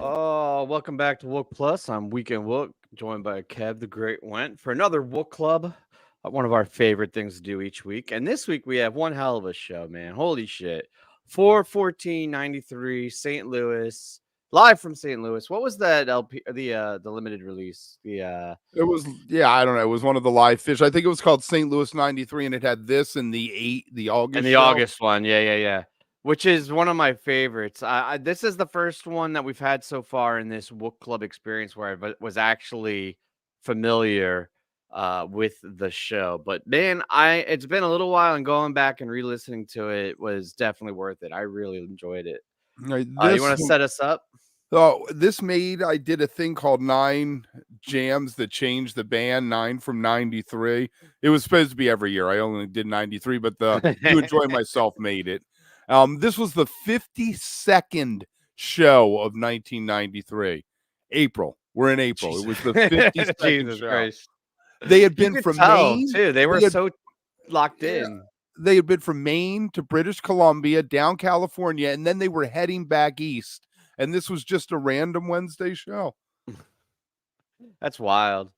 Oh, welcome back to WOOK Plus. I'm Weekend WOOK, joined by Kev the Great Went for another WOOK Club, one of our favorite things to do each week. And this week we have one hell of a show, man. Holy shit. 4/14/93, St. Louis, live from St. Louis. What was that LP, the limited release? It was, yeah, I don't know. It was one of the live fish. I think it was called St. Louis 93, and it had this in the August And the show. August one. Yeah. Which is one of my favorites. This is the first one that we've had so far in this WOOK Club experience where I was actually familiar with the show. But man, it's been a little while, and going back and re-listening to it was definitely worth it. I really enjoyed it. Right, You want to set us up? Oh, I did a thing called 9 Jams that changed the band, 9 from 93. It was supposed to be every year. I only did 93, but the You Enjoy Myself made it. This was the 52nd show of 1993. April. We're in April. Jesus. It was the 52nd Jesus show. Christ. They had been from Maine too. They were so locked in. They had been from Maine to British Columbia, down California, and then they were heading back east. And this was just a random Wednesday show. That's wild.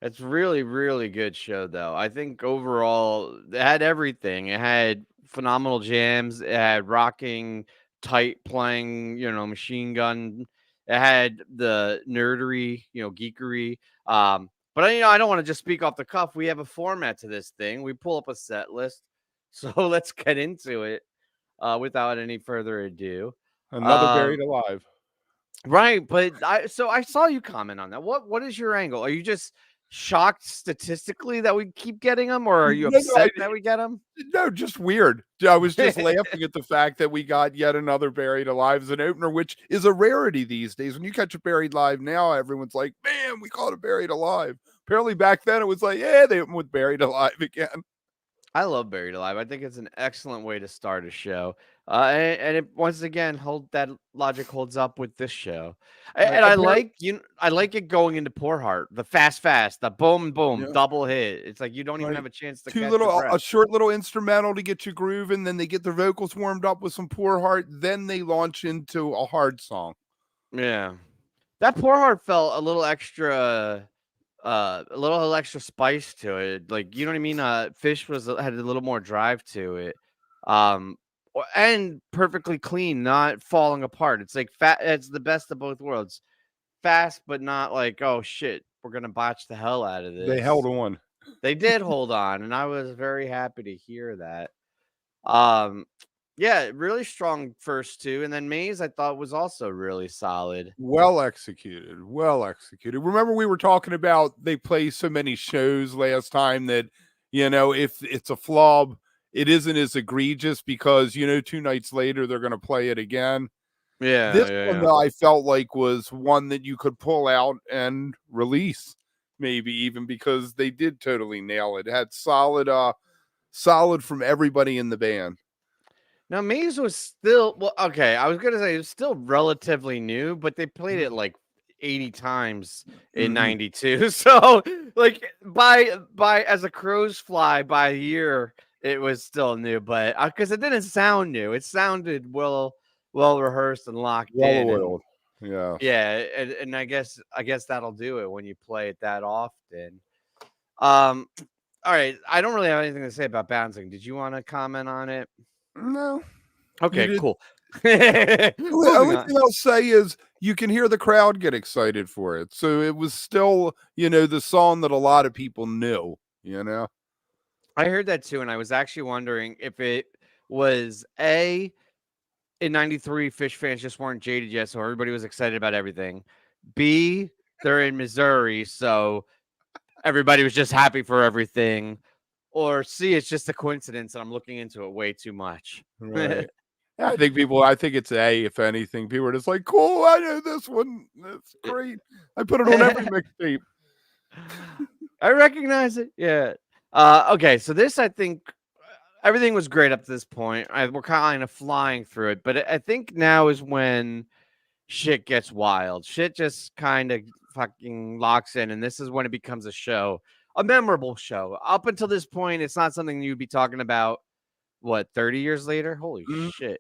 It's really, really good show, though. I think overall, it had everything. It had phenomenal jams. It had rocking, tight playing, machine gun. It had the nerdery, geekery. But I don't want to just speak off the cuff. We have a format to this thing. We pull up a set list. So let's get into it without any further ado. Another Buried Alive. Right, but I saw you comment on that. What is your angle? Are you just shocked statistically that we keep getting them, or are you upset that we get them? No, just weird. I was just laughing at the fact that we got yet another Buried Alive as an opener, which is a rarity these days. When you catch a Buried Alive now, everyone's like, man, we call it a Buried Alive. Apparently back then it was like, yeah, they opened with Buried Alive again. I love Buried Alive. I think it's an excellent way to start a show. And it, once again, that logic holds up with this show. And I like it going into Poor Heart, the fast, the boom, double hit. It's like you don't even have a chance to catch a short little instrumental to get you grooving. Then they get their vocals warmed up with some Poor Heart. Then they launch into a hard song. Yeah, that Poor Heart felt a little extra spice to it. Like, you know what I mean? PHiSH had a little more drive to it. And perfectly clean, not falling apart. It's like it's the best of both worlds. Fast, but not like, oh shit, we're gonna botch the hell out of this. They held on. They did hold on, and I was very happy to hear that. Yeah, really strong first two, and then Maze I thought was also really solid. Well executed. Remember we were talking about they play so many shows last time that, if it's a flub, it isn't as egregious because, 2 nights later they're going to play it again. Yeah. This one I felt like was one that you could pull out and release, maybe even because they did totally nail it. It had solid from everybody in the band. Now, Maze was still, okay, I was going to say it was still relatively new, but they played it like 80 times in 92. So, like, by as a crow's fly, by a year, it was still new, but because it didn't sound new. It sounded well rehearsed and locked in. Oiled. Yeah. Yeah, and I guess that'll do it when you play it that often. All right, I don't really have anything to say about bouncing. Did you want to comment on it? No. Okay, cool. The only thing I'll say is you can hear the crowd get excited for it. So it was still, the song that a lot of people knew, I heard that too, and I was actually wondering if it was in 93, PHiSH fans just weren't jaded yet, so everybody was excited about everything. B, they're in Missouri, so everybody was just happy for everything. Or C, it's just a coincidence, and I'm looking into it way too much. Right. I think it's A, if anything. People are just like, cool, I know this one. That's great. I put it on every mixtape. I recognize it. Yeah. Okay, so this, I think, everything was great up to this point. We're kind of flying through it, but I think now is when shit gets wild. Shit just kind of fucking locks in, and this is when it becomes a show, a memorable show. Up until this point, it's not something you'd be talking about, 30 years later? Holy shit.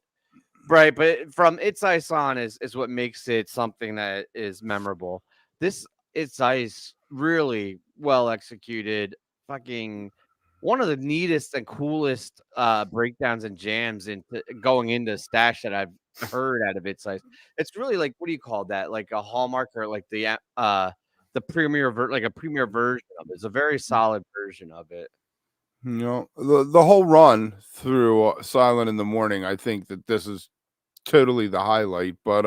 Right, but from It's Ice on is what makes it something that is memorable. This It's Ice really well executed, fucking one of the neatest and coolest breakdowns and jams into going into Stash that I've heard out of It's Ice. It's really like, what do you call that? Like a hallmark, or like the like a premier version of it. It's a very solid version of it. The whole run through Silent in the Morning, I think that this is totally the highlight. But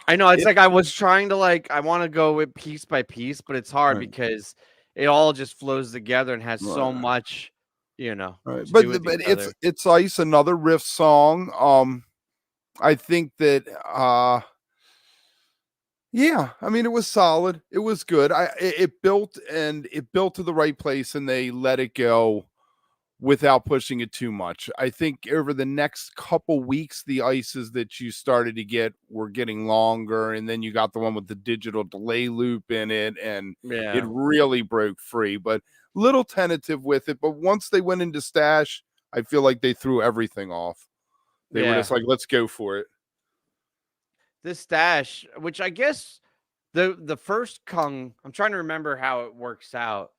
I know, it's it like I was trying to, like, I wanna go with piece by piece, but it's hard right, because it all just flows together and has so right, much, you know, right. to But do with each it's other. Ice, another riff song. I think that yeah, I mean, it was solid. It was good. It built, and it built to the right place, and they let it go without pushing it too much. I think over the next couple weeks, the ices that you started to get were getting longer, and then you got the one with the digital delay loop in it, and it Yeah. really broke free. But little tentative with it. But once they went into Stash, I feel like they threw everything off. They were Yeah. just like, let's go for it. This Stash, which I guess the first Kung, I'm trying to remember how it works out,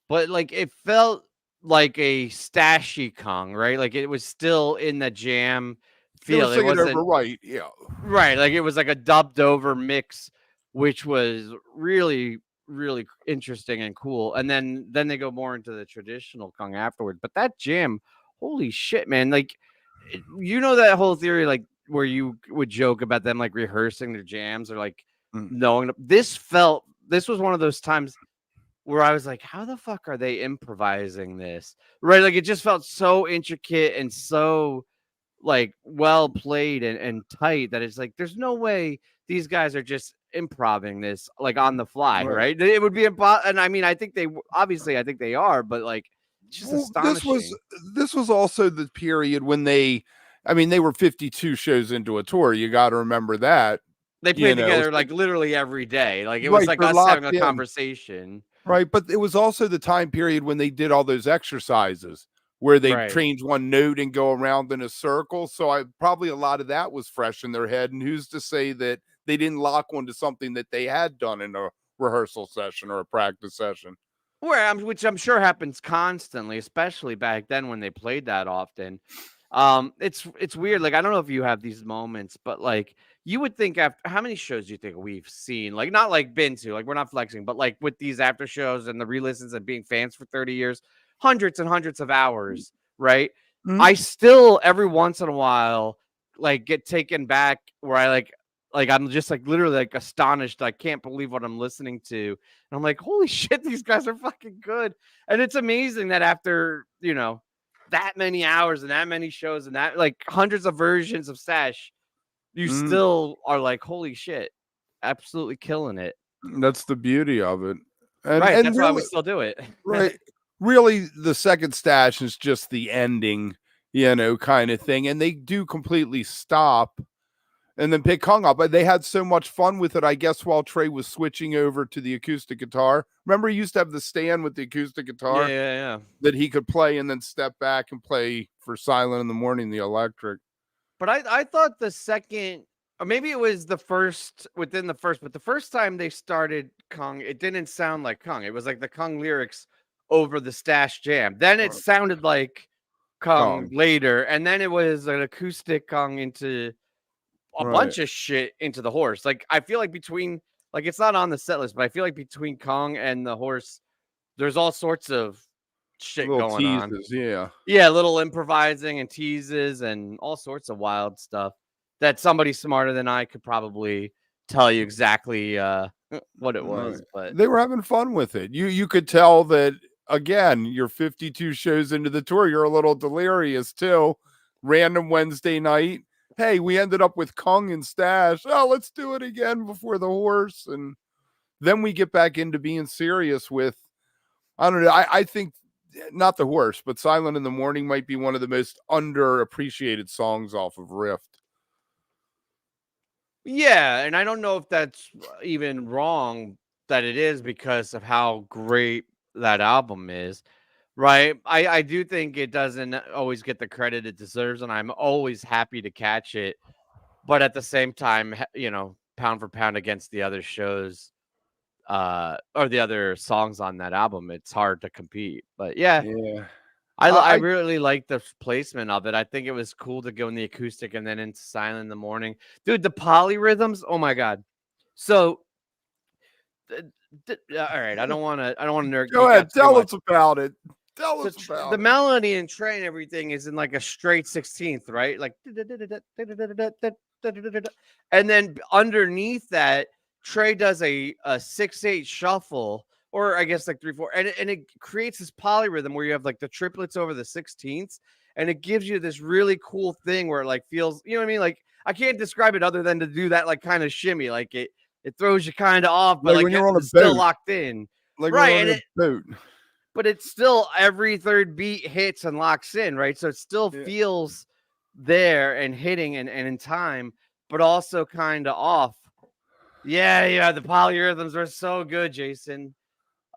but, like, it felt like a Stashy Kung, right? Like, it was still in the jam They were feel. It singing over wasn't. right. Yeah. Right, like, it was like a dubbed over mix, which was really, really interesting and cool, and then they go more into the traditional Kung afterwards, but that jam, holy shit, man, like, that whole theory, like, where you would joke about them, like, rehearsing their jams, or, like, Mm. knowing this was one of those times where I was like, "How the fuck are they improvising this?" Right, like, it just felt so intricate and so, like, well played and tight, that it's like there's no way these guys are just improvising this, like, on the fly, Right. right? It would be and I mean, I think obviously I think they are, but, like, it's just Well, astonishing. this was also the period when I mean, they were 52 shows into a tour. You got to remember that, They you played know. together, like, literally every day. Like, it was Right, like they're us having locked a in. conversation. Right, but it was also the time period when they did all those exercises where they Right. change one note and go around in a circle. So I probably a lot of that was fresh in their head. And who's to say that they didn't lock onto something that they had done in a rehearsal session or a practice session? Which I'm sure happens constantly, especially back then when they played that often. It's weird. Like, I don't know if you have these moments, but, like, you would think, after how many shows do you think we've seen? Like, not like been to, like, we're not flexing, but, like, with these after shows and the re-listens and being fans for 30 years, hundreds and hundreds of hours, right? Mhm. I still every once in a while, like, get taken back where I'm just, like, literally, like, astonished. I can't believe what I'm listening to. And I'm like, holy shit, these guys are fucking good. And it's amazing that after, that many hours and that many shows and that, like, hundreds of versions of Stash, you Mhm. still are like, holy shit, absolutely killing it. That's the beauty of it. Right. And That's why we really, still do it. right, really the second Stash is just the ending, kind of thing. And they do completely stop and then pick Kong up. But they had so much fun with it, I guess, while Trey was switching over to the acoustic guitar. Remember, he used to have the stand with the acoustic Yeah, guitar yeah, yeah. that he could play and then step back and play for Silent in the Morning, the electric. But I thought the second, or maybe it was the first, within the first, but the first time they started Kung, it didn't sound like Kung. It was like the Kung lyrics over the Stash jam. Then it sounded like Kung Kong. later, and then it was an acoustic Kung into a Right. bunch of shit into the horse. Like, I feel like between, like, it's not on the set list, but I feel like between Kong and the horse, there's all sorts of shit Little going on. teases, yeah. Yeah, little improvising and teases and all sorts of wild stuff that somebody smarter than I could probably tell you exactly what it Right. was. But They were having fun with it. You could tell that again, you're 52 shows into the tour, you're a little delirious too. Random Wednesday night. Hey, we ended up with Kung and Stash. Oh, let's do it again before the horse. And then we get back into being serious with I don't know. I think not the horse, but Silent in the Morning might be one of the most underappreciated songs off of Rift. yeah, and I don't know if that's even wrong that it is, because of how great that album is. Right. I do think it doesn't always get the credit it deserves, and I'm always happy to catch it. But at the same time, pound for pound against the other shows, or the other songs on that album, it's hard to compete. But yeah, Yeah. I I really like the placement of it. I think it was cool to go in the acoustic and then into silent in the morning. Dude, the polyrhythms, oh my god. So all right, I don't want to nerd Go geek ahead, out too tell much. us about it. Tell So us the about it. melody and Trey and everything is in like a straight 16th, right? Like, and then underneath that, Trey does a 6/8 shuffle, or I guess like 3/4, and it creates this polyrhythm where you have like the triplets over the 16ths, and it gives you this really cool thing where it like feels, you know what I mean? Like I can't describe it other than to do that like kind of shimmy, like it throws you kind of off, but Like like when you're on a it's still boat. locked in, Like when right? you're And on a boat. but it's still every third beat hits and locks in, right? So it still Yeah. feels there and hitting and in time, but also kind of off. Yeah, the polyrhythms are so good, Jason.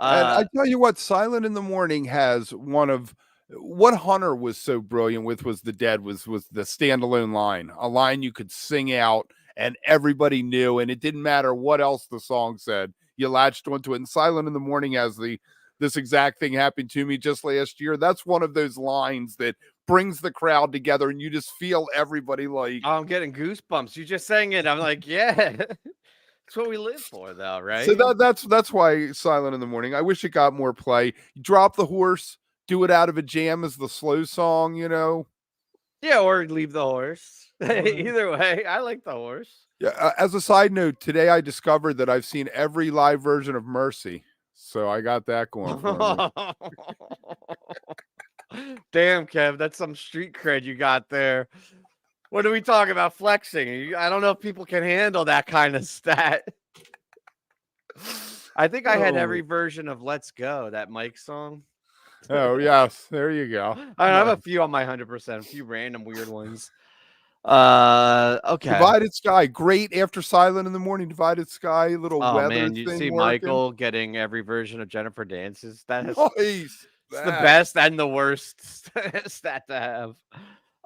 And I tell you what, Silent in the Morning has one of what Hunter was so brilliant with was the Dead was the standalone line, a line you could sing out and everybody knew, and it didn't matter what else the song said. You latched onto it. And Silent in the Morning has this exact thing happened to me just last year. That's one of those lines that brings the crowd together, and you just feel everybody like. I'm getting goosebumps. You just saying it. I'm like, yeah, that's what we live for, though, So right? that's why Silent in the Morning. I wish it got more play. You drop the horse, do it out of a jam as the slow song, you know. Yeah, or leave the horse. Whatever. Either way, I like the horse. Yeah. As a side note, today I discovered that I've seen every live version of Mercy, so I got that going for me. Damn, Kev, that's some street cred you got there. What are we talking about flexing? I don't know if people can handle that kind of stat. I think I had every version of Let's Go, that Mike song. Oh, yes. There you go. I have a few on my 100%, a few random weird ones. Okay. Divided Sky, great after Silent in the Morning. Divided Sky, little Oh weather man, you thing see working. Michael getting every version of Jennifer Dances. Nice. It's the best and the worst stat to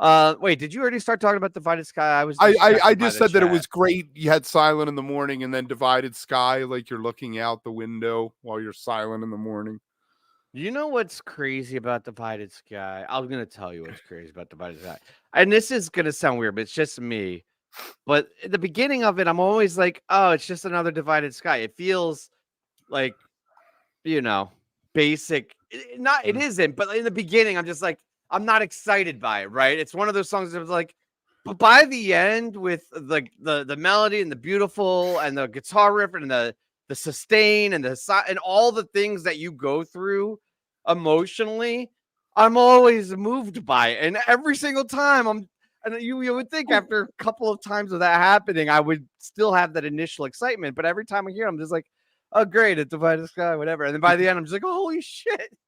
have. Wait, did you already start talking about Divided Sky? I just said that it was great. You had Silent in the Morning and then Divided Sky, like you're looking out the window while you're silent in the morning. You know what's crazy about Divided Sky? I'm gonna tell you what's crazy about Divided Sky. And this is gonna sound weird, but it's just me. But at the beginning of it, I'm always like, oh, it's just another Divided Sky. It feels like, basic. It isn't, but in the beginning, I'm just like, I'm not excited by it, right? It's one of those songs that was like, but by the end, with like the melody and the beautiful and the guitar riff and the sustain and and all the things that you go through emotionally, I'm always moved by it. And every single time and you would think after a couple of times of that happening, I would still have that initial excitement. But every time I hear it, I'm just like, oh, great, it's Divided Sky, whatever. And then by the end, I'm just like, oh, holy shit.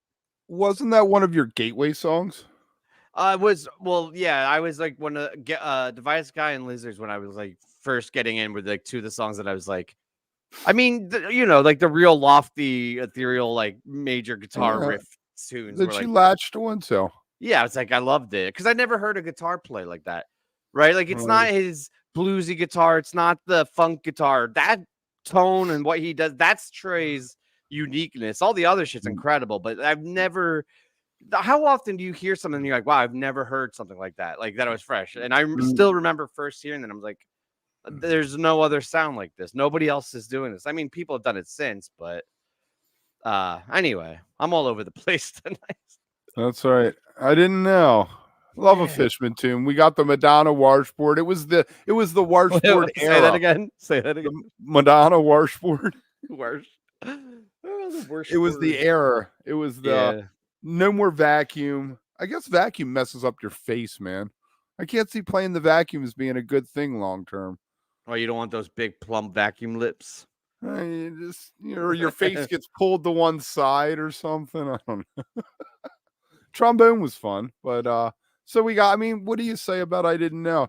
Wasn't that one of your gateway songs? I was like one of Divided Sky and Lizards when I was like first getting in with like two of the songs that I was like, I mean, like the real lofty, ethereal, like major guitar riff tunes that you latched onto. Yeah, it's like I loved it because I never heard a guitar play like that, right? Like it's not his bluesy guitar, it's not the funk guitar. That tone and what he does, that's Trey's uniqueness. All the other shit's incredible, but I've never. How often do you hear something and you're like, wow, I've never heard something like that was fresh? And I still remember first hearing that. I was like, there's no other sound like this. Nobody else is doing this. I mean, people have done it since, but anyway, I'm all over the place tonight. That's right. I didn't know. Love a Fishman tune. We got the Madonna washboard. It was the washboard era. Say that again. Say that again. The Madonna washboard. It was the era. It was the no more vacuum. I guess vacuum messes up your face, man. I can't see playing the vacuum as being a good thing long term. Oh, you don't want those big plump vacuum lips. Your face gets pulled to one side or something. I don't know. Trombone was fun, but so we got. I mean, what do you say about I didn't know?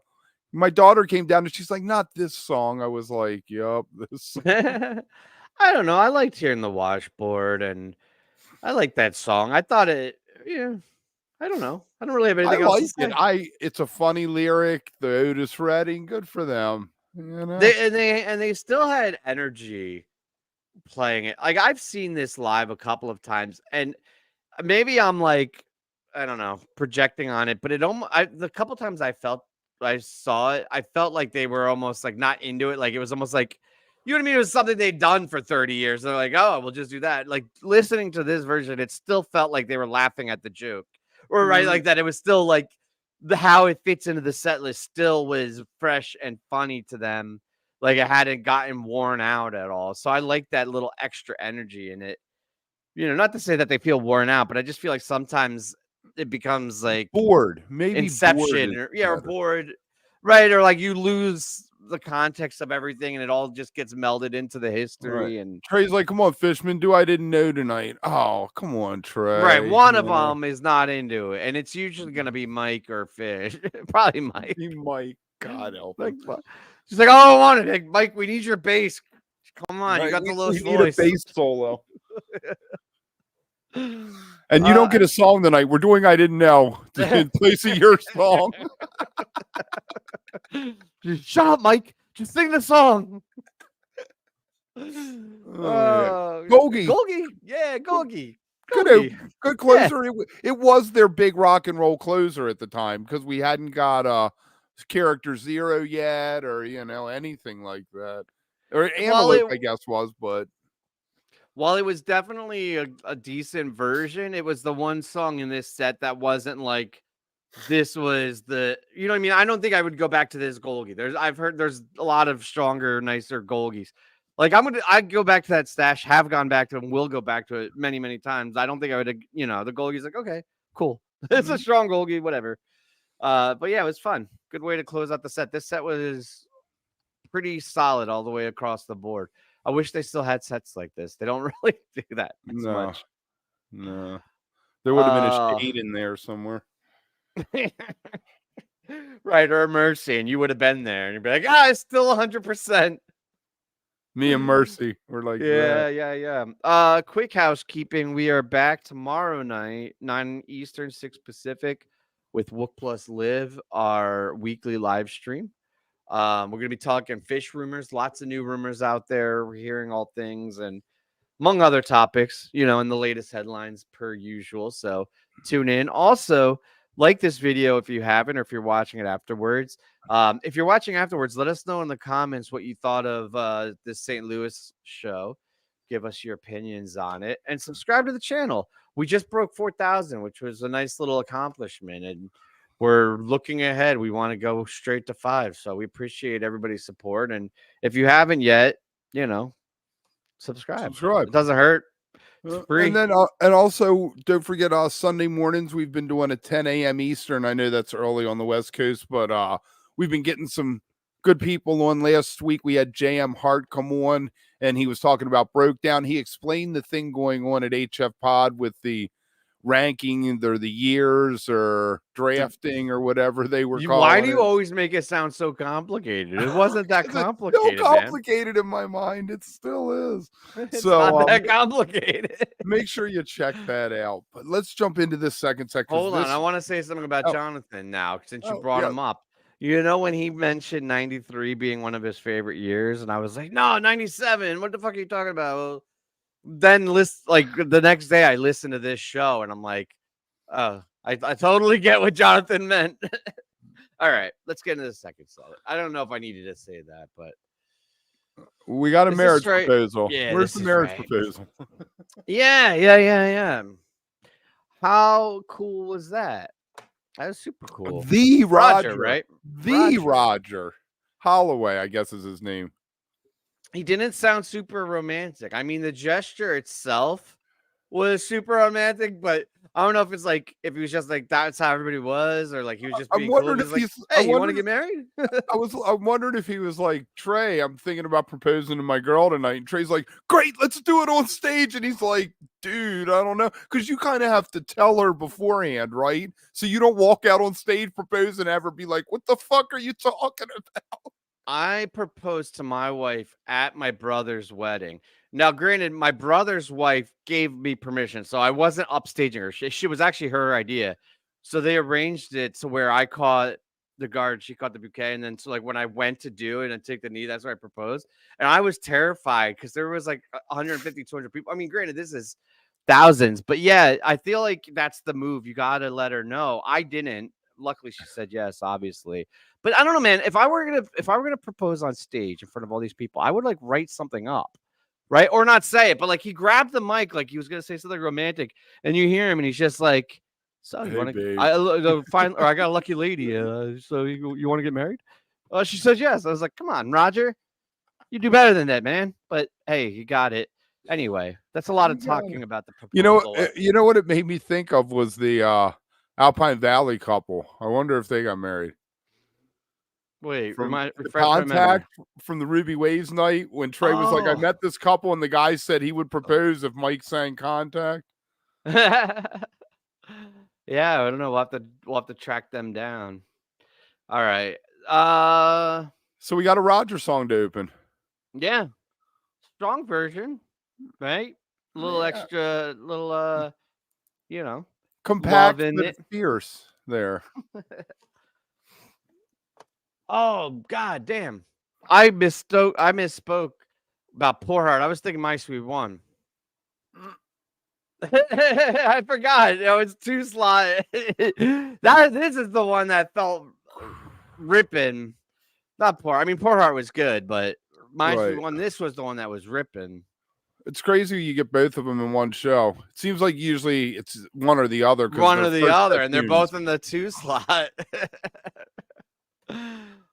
My daughter came down and she's like, "Not this song." I was like, "Yup, this." I don't know. I liked hearing the washboard, and I like that song. I thought it yeah, I don't know. I don't really have I anything else to like it. say. It's a funny lyric. The Otis Redding, good for them. You know, They still had energy playing it. Like I've seen this live a couple of times, and maybe I'm like, I don't know, projecting on it, but the couple times I saw it, I felt like they were almost like not into it. Like it was almost like, you know what I mean? It was something they'd done for 30 years. They're like, oh, we'll just do that. Like listening to this version, it still felt like they were laughing at the joke, or right, like that. It was still like how it fits into the set list still was fresh and funny to them. Like it hadn't gotten worn out at all. So I like that little extra energy in it. Not to say that they feel worn out, but I just feel like sometimes it becomes like bored. Maybe bored Inception is or better. bored, right? Or like you lose the context of everything and it all just gets melded into the Right. history. And Trey's like, come on, Fishman, I didn't know tonight. Oh, come on, Trey. right, one of them is not into it, and it's usually going to be Mike or PHiSH. Probably Mike. Mike, God help him. She's like, oh, I want it. Like, Mike, we need your bass. Come on, Right, you got the lowest we need voice. a bass solo. And you don't get a song tonight. We're doing I Didn't Know in place of your song. Just shut up, Mike. Just sing the song. Golgi. Yeah, Golgi. Good closer. Yeah. It was their big rock and roll closer at the time because we hadn't got Character Zero yet, or anything like that. Or Antelope, I guess was, but while it was definitely a decent version, it was the one song in this set that wasn't like this was the, you know what I mean? I don't think I would go back to this Golgi. I've heard there's a lot of stronger, nicer Golgis. Like I'd go back to that stash, have gone back to it, and will go back to it many, many times. I don't think I would, the Golgi's like, okay, cool. It's a strong Golgi, whatever. But yeah, it was fun. Good way to close out the set. This set was pretty solid all the way across the board. I wish they still had sets like this. They don't really do that much. No. There would have been a shade in there somewhere. Right, or a Mercy, and you would have been there, and you'd be like, it's still 100%. Me and Mercy were like, yeah. Quick housekeeping. We are back tomorrow night, 9 Eastern, 6 Pacific, with WOOK Plus Live, our weekly live stream. We're going to be talking PHiSH rumors, lots of new rumors out there. We're hearing all things, and among other topics, in the latest headlines per usual. So tune in. Also, like this video if you haven't, or if you're watching it afterwards. If you're watching afterwards, let us know in the comments what you thought of this St. Louis show. Give us your opinions on it, and subscribe to the channel. We just broke 4,000, which was a nice little accomplishment, and we're looking ahead. We want to go straight to 5, so we appreciate everybody's support. And if you haven't yet, subscribe. It doesn't hurt. It's free. And then and also don't forget Sunday mornings we've been doing at 10 a.m. Eastern. I know that's early on the West Coast, but we've been getting some good people on. Last week we had JM Hart come on, and he was talking about Broke Down. He explained the thing going on at HF Pod with the ranking or the years or drafting or whatever they were calling. Why do you always make it sound so complicated? It wasn't that complicated. It's still complicated, man. In my mind. It still is. It's not that complicated. Make sure you check that out. But let's jump into this second section. Hold on. I want to say something about Jonathan now, since you brought him up. When he mentioned 93 being one of his favorite years, and I was like, no, 97. What the fuck are you talking about? Well, then the next day I listened to this show and I'm like, oh, I totally get what Jonathan meant. All right, let's get into the second set. I don't know if I needed to say that, but we got a marriage proposal. Yeah, where's the marriage proposal? Yeah. How cool was that? That was super cool. The Roger, right? Roger Holloway, I guess is his name. He didn't sound super romantic. I mean, the gesture itself was super romantic, but I don't know if it's like, if he was just like, that's how everybody was, or like he was just being cool. If he's like, hey, you want to get married? I'm wondering if he was like, Trey, I'm thinking about proposing to my girl tonight. And Trey's like, great, let's do it on stage. And he's like, dude, I don't know. Because you kind of have to tell her beforehand, right? So you don't walk out on stage, propose, and ever be like, what the fuck are you talking about? I proposed to my wife at my brother's wedding. Now, granted, my brother's wife gave me permission, so I wasn't upstaging her. She was actually her idea. So they arranged it to where I caught the guard, she caught the bouquet, and then so like when I went to do it and take the knee, that's where I proposed. And I was terrified because there was like 150, 200 people. I mean, granted, this is thousands, but yeah, I feel like that's the move. You gotta let her know. I didn't. Luckily, she said yes, obviously. But I don't know, man. If I were gonna propose on stage in front of all these people, I would like write something up, right? Or not say it, but like he grabbed the mic like he was gonna say something romantic, and you hear him, and he's just like, "So you Hey, want to? babe. I find, or I got a lucky lady. So you want to get married?" She says yes. I was like, "Come on, Roger, you do better than that, man." But hey, you got it. Anyway, that's a lot of talking about the proposal. You know what it made me think of was the Alpine Valley couple. I wonder if they got married. Wait, From refresh my memory. Contact from the Ruby Waves night when Trey was like, I met this couple and the guy said he would propose if Mike sang Contact. Yeah, I don't know. We'll have to track them down. All right. So we got a Roger song to open. Yeah. Strong version, right? A little extra, little you know, compact love in but it. fierce there. Oh, god damn. I misspoke about Poor Heart. I was thinking My Sweet One. I forgot. It's 2 slot. This is the one that felt ripping. Not Poor. I mean, Poor Heart was good, but My Sweet One. This was the one that was ripping. It's crazy you get both of them in one show. It seems like usually it's one or the other. One or the other, and they're both in the 2 slot.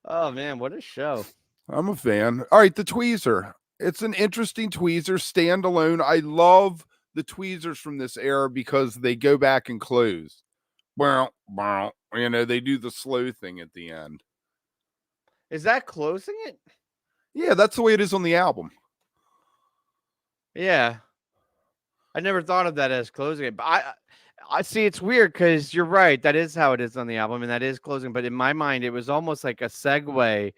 Oh man, what a show! I'm a fan. All right, the Tweezer. It's an interesting Tweezer standalone. I love the Tweezers from this era because they go back and close. Well, they do the slow thing at the end. Is that closing it? Yeah, that's the way it is on the album. Yeah, I never thought of that as closing it, but I see. It's weird because you're right. That is how it is on the album, and that is closing. But in my mind, it was almost like a segue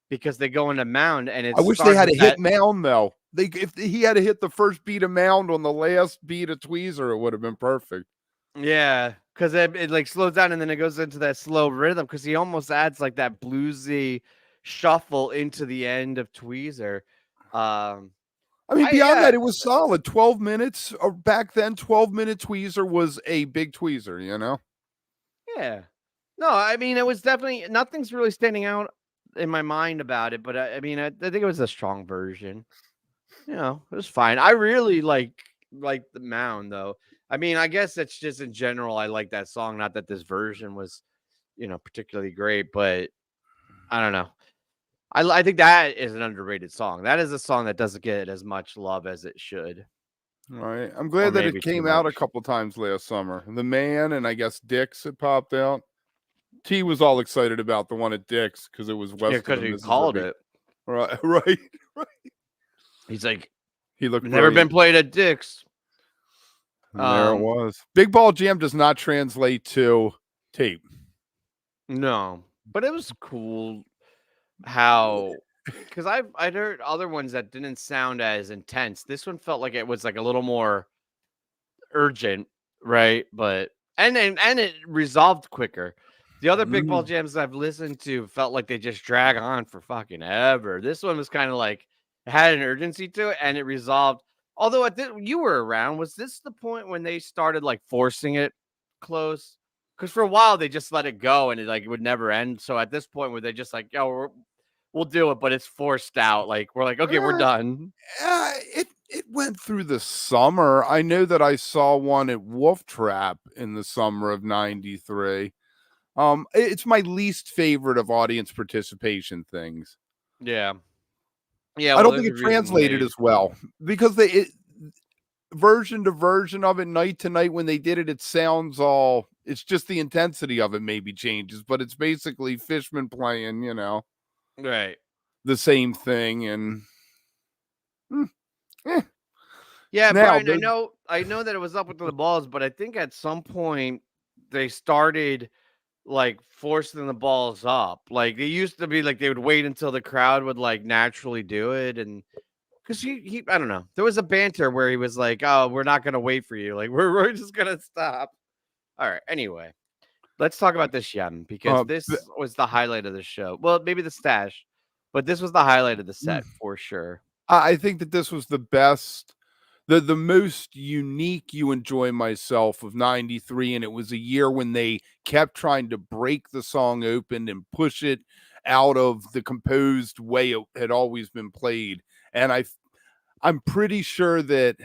because they go into Mound, and it's. I wish they had to hit Mound though. If he had to hit the first beat of Mound on the last beat of Tweezer, it would have been perfect. Yeah, because it like slows down and then it goes into that slow rhythm because he almost adds like that bluesy shuffle into the end of Tweezer. I mean, beyond that, it was solid. 12 minutes back then. 12-minute Tweezer was a big Tweezer, Yeah. No, I mean, it was definitely nothing's really standing out in my mind about it, but I mean, I think it was a strong version. It was fine. I really like the Mound though. I mean, I guess it's just in general I like that song. Not that this version was, particularly great, but I don't know. I think that is an underrated song. That is a song that doesn't get as much love as it should. All right. I'm glad that it came out a couple times last summer. The Man and I guess Dick's had popped out. T was all excited about the one at Dick's because it was west of Mississippi. Because he called it. Right. He's like, he looked never been played at Dick's. And there it was. Big Ball Jam does not translate to tape. No, but it was cool how, because I'd heard other ones that didn't sound as intense. This one felt like it was like a little more urgent, right? But and it resolved quicker. The other Big Ball Jams I've listened to felt like they just drag on for fucking ever. This one was kind of like it had an urgency to it, and it resolved. Although you were around, was this the point when they started like forcing it close? Because for a while they just let it go, and it would never end. So at this point, where they just like, yo, we'll do it, but it's forced out. Like we're like, okay, we're done. It went through the summer. I know that I saw one at Wolf Trap in the summer of '93. It's my least favorite of audience participation things. Yeah. I don't think it translated as well because version to version of it, night to night, when they did it, it sounds it's just the intensity of it maybe changes, but it's basically Fishman playing, right, the same thing. And yeah, now, Brian, I know that it was up with the balls, but I think at some point they started like forcing the balls up. Like it used to be like they would wait until the crowd would like naturally do it, and because he I don't know, there was a banter where he was like, "Oh, we're not gonna wait for you. Like we're just gonna stop." All right. Anyway, let's talk about this Yem because this was the highlight of the show. Well, maybe the stash, but this was the highlight of the set for sure. I think that this was the best, the most unique You Enjoy Myself of 93. And it was a year when they kept trying to break the song open and push it out of the composed way it had always been played. And I'm pretty sure that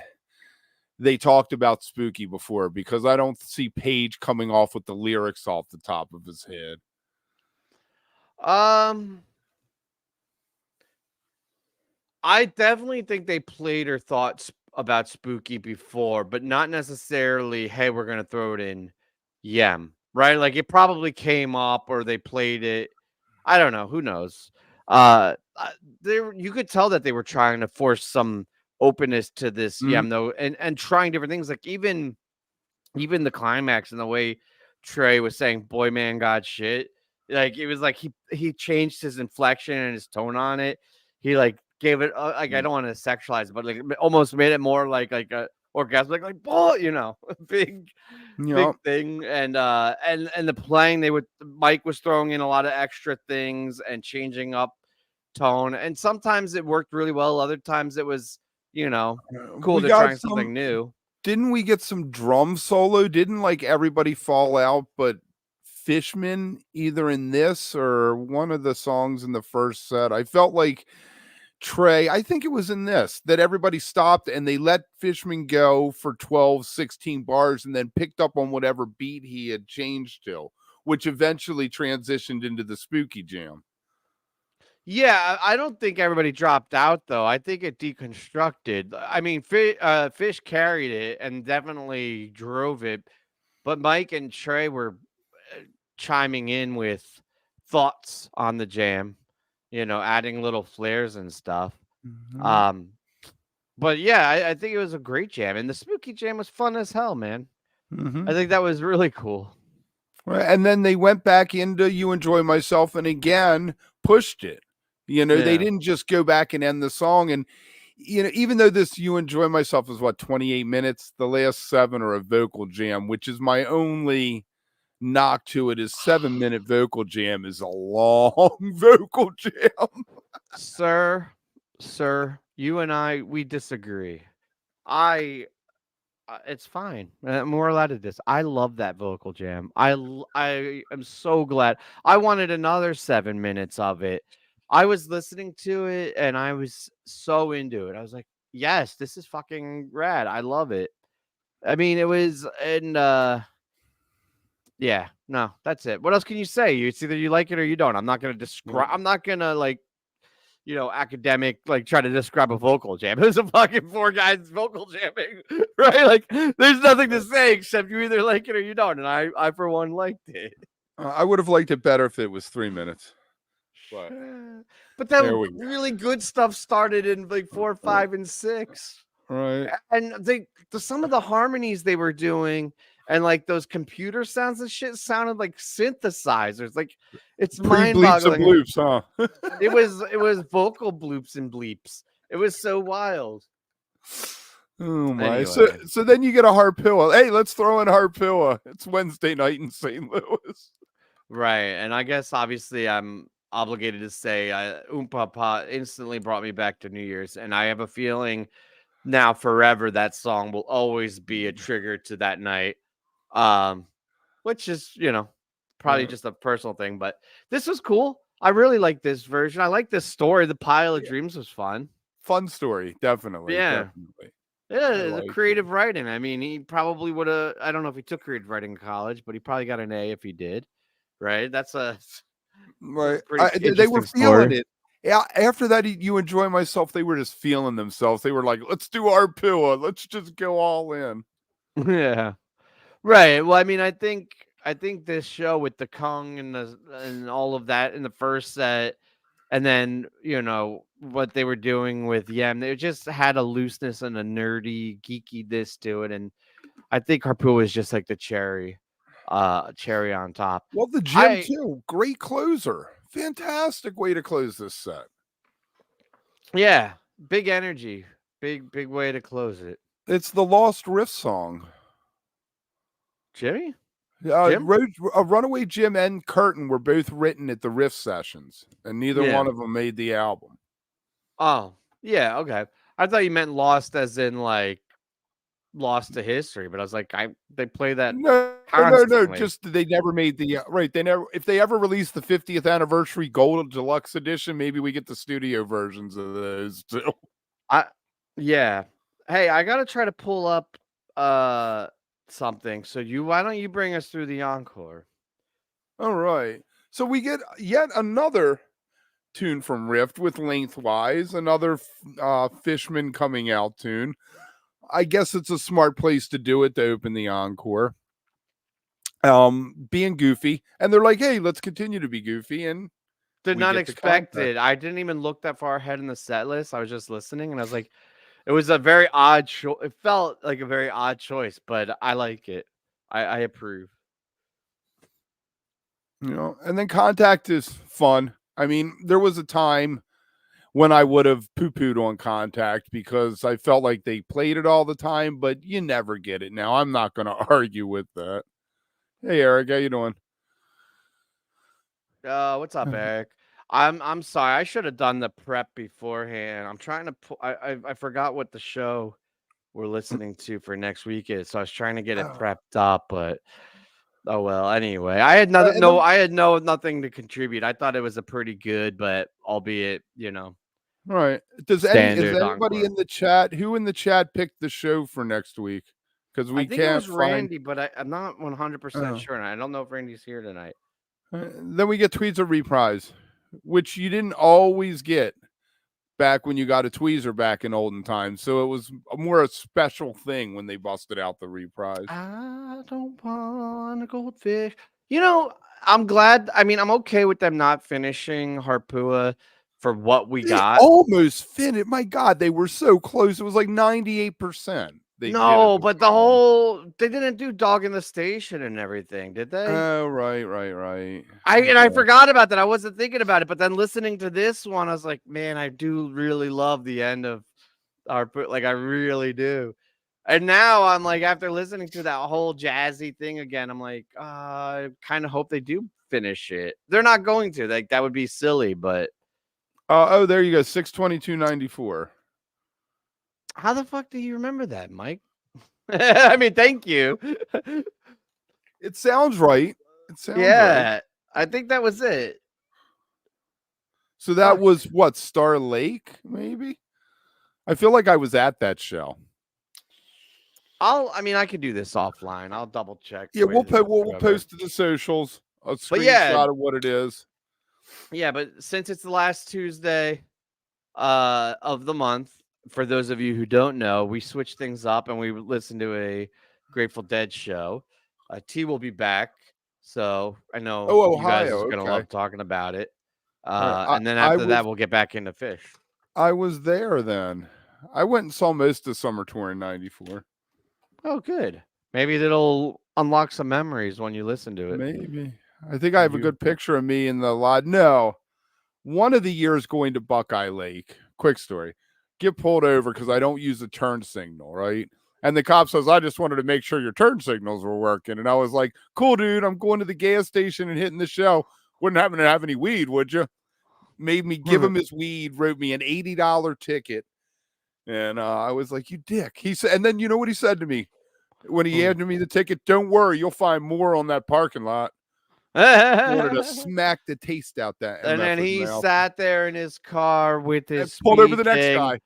they talked about Spooky before, because I don't see Page coming off with the lyrics off the top of his head. I definitely think they played or thought about Spooky before, but not necessarily, hey, we're going to throw it in Yem, right? Like it probably came up or they played it. I don't know. Who knows? You could tell that they were trying to force some openness to this Yem, though, and trying different things. Like even the climax and the way Trey was saying, boy, man, God, shit. Like it was like he changed his inflection and his tone on it. He like gave it like I don't want to sexualize it, but like almost made it more like a orgasmic, like boy, big thing. And the playing Mike was throwing in a lot of extra things and changing up tone, and sometimes it worked really well. Other times it was cool to trying something new. Didn't we get some drum solo? Didn't like everybody fall out but Fishman, either in this or one of the songs in the first set? I felt like Trey, I think it was in this, that everybody stopped and they let Fishman go for 12, 16 bars and then picked up on whatever beat he had changed to, which eventually transitioned into the Spooky Jam. Yeah, I don't think everybody dropped out, though. I think it deconstructed. I mean, PHiSH carried it and definitely drove it, but Mike and Trey were chiming in with thoughts on the jam, adding little flares and stuff. But yeah, I think it was a great jam, and the Spooky Jam was fun as hell, man. I think that was really cool. And then they went back into You Enjoy Myself and again pushed it. They didn't just go back and end the song. And, even though this You Enjoy Myself is 28 minutes, the last 7 are a vocal jam, which is my only knock to it. Is 7-minute vocal jam is a long vocal jam. Sir, you and I, we disagree. It's fine. We're allowed to this. I love that vocal jam. I am so glad. I wanted another 7 minutes of it. I was listening to it and I was so into it. I was like, yes, this is fucking rad. I love it. I mean, it was, and yeah, no, that's it. What else can you say? It's either you like it or you don't. I'm not gonna describe. I'm not gonna academic, like try to describe a vocal jam. It was a fucking 4 guys vocal jamming, right? Like, there's nothing to say except you either like it or you don't. And I for one, liked it. I would have liked it better if it was 3 minutes. But that really good stuff started in like 4, 5, and 6. Right. And some of the harmonies they were doing and like those computer sounds and shit sounded like synthesizers. Like it's mind-boggling. Bloops, huh? it was vocal bloops and bleeps. It was so wild. Oh my! Anyway. So then you get a Harpua. Hey, let's throw in Harpua. It's Wednesday night in St. Louis. Right, and I guess obviously I'm obligated to say Papa instantly brought me back to New Year's, and I have a feeling now forever that song will always be a trigger to that night. Which is, probably just a personal thing, but this was cool. I really like this version. I like this story. The Pile of Dreams was fun. Fun story, definitely. Yeah. Definitely. Yeah, the creative writing. I mean, he probably would have, I don't know if he took creative writing in college, but he probably got an A if he did. Right? That's right. They were feeling it. Yeah, after that, You Enjoy Myself, they were just feeling themselves. They were like, let's do Harpua. Let's just go all in. Yeah. Right. Well, I mean, I think this show with the Kong and all of that in the first set, and then what they were doing with Yem, they just had a looseness and a nerdy geekiness to it, and I think Harpua was just like the cherry cherry on top. Well, the gym too. Great closer. Fantastic way to close this set. Yeah, big energy. Big way to close it. It's the Lost Riff song. Jimmy? Runaway Jim and Curtin were both written at the Riff sessions, and neither one of them made the album. Oh, yeah, okay. I thought you meant lost as in like lost to history, but I was like, they play that No, constantly. just they never made the right. They never, if they ever release the 50th anniversary Gold Deluxe Edition, maybe we get the studio versions of those too. Yeah. Hey, I gotta try to pull up something. So why don't you bring us through the encore? All right. So we get yet another tune from Rift with Lengthwise, another Fishman coming out tune. I guess it's a smart place to do it to open the encore. Being goofy, and they're like, "Hey, let's continue to be goofy." And did not expect it. I didn't even look that far ahead in the set list. I was just listening, and I was like, it was a very odd choice. It felt like a very odd choice, but I like it. I approve. And then Contact is fun. I mean, there was a time when I would have poo-pooed on Contact because I felt like they played it all the time, but you never get it now. I'm not going to argue with that. Hey, Eric, how you doing? What's up, Eric? I'm sorry. I should have done the prep beforehand. I'm trying to pull. I forgot what the show we're listening to for next week is, so I was trying to get it prepped up, but oh well. Anyway, I had nothing. I had nothing to contribute. I thought it was a pretty good, but albeit, Right. Is anybody in the chat? Who in the chat picked the show for next week? Because we think it was Randy, but I'm not 100% sure, and I don't know if Randy's here tonight. Then we get Tweezer Reprise, which you didn't always get back when you got a Tweezer back in olden times. So it was more a special thing when they busted out the Reprise. I don't want a goldfish. I'm glad. I mean, I'm okay with them not finishing Harpua for what we got. Almost finished. My God, they were so close. It was like 98%. No, but they didn't do Dog in the Station and everything, did they? Oh, right. I forgot about that. I wasn't thinking about it, but then listening to this one, I was like, man, I do really love the end of Harpua. Like, I really do. And now I'm like, after listening to that whole jazzy thing again, I'm like, I kind of hope they do finish it. They're not going to. Like, that would be silly, but there you go. 6/22/94. How the fuck do you remember that, Mike? I mean, thank you. It sounds right. Right. I think that was it. So that was what, Star Lake, maybe? I feel like I was at that show. I could do this offline. I'll double check. Yeah, we'll post to the socials a screenshot of what it is. Yeah, but since it's the last Tuesday of the month, for those of you who don't know, we switched things up and we listened to a Grateful Dead show. T will be back, so I know you guys are going to love talking about it. And then after that, we'll get back into PHiSH. I was there then. I went and saw most of Summer Tour in '94. Oh, good. Maybe that'll unlock some memories when you listen to it. Maybe. I think I have a good picture of me in the lot. No, one of the years going to Buckeye Lake. Quick story. Get pulled over because I don't use a turn signal, right? And the cop says, I just wanted to make sure your turn signals were working. And I was like, cool, dude. I'm going to the gas station and hitting the show. Wouldn't happen to have any weed, would you? Made me give him his weed, wrote me an $80 ticket. And I was like, you dick. He said, and then you know what he said to me when he handed me the ticket? Don't worry, you'll find more on that parking lot. Wanted to smack the taste out that. And then he sat there in his car with his pulled over the next guy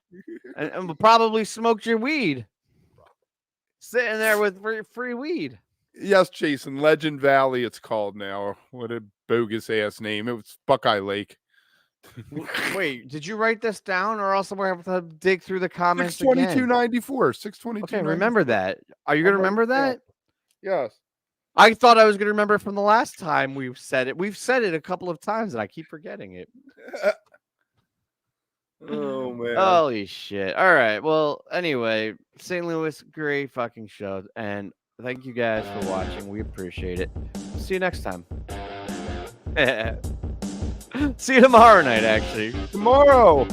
and probably smoked your weed. Sitting there with free weed. Yes, Jason. Legend Valley, it's called now. What a bogus ass name. It was Buckeye Lake. Wait, did you write this down, or else we're going to have to dig through the comments 6/22/94. 6/22. Okay, remember that. Are you going to remember that? Yes. I thought I was going to remember from the last time we've said it. We've said it a couple of times, and I keep forgetting it. Oh, man. Holy shit. All right. Well, anyway, St. Louis, great fucking show. And Thank you guys for watching. We appreciate it. See you next time. See you tomorrow night, actually. Tomorrow.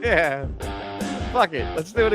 Yeah. Fuck it. Let's do it again.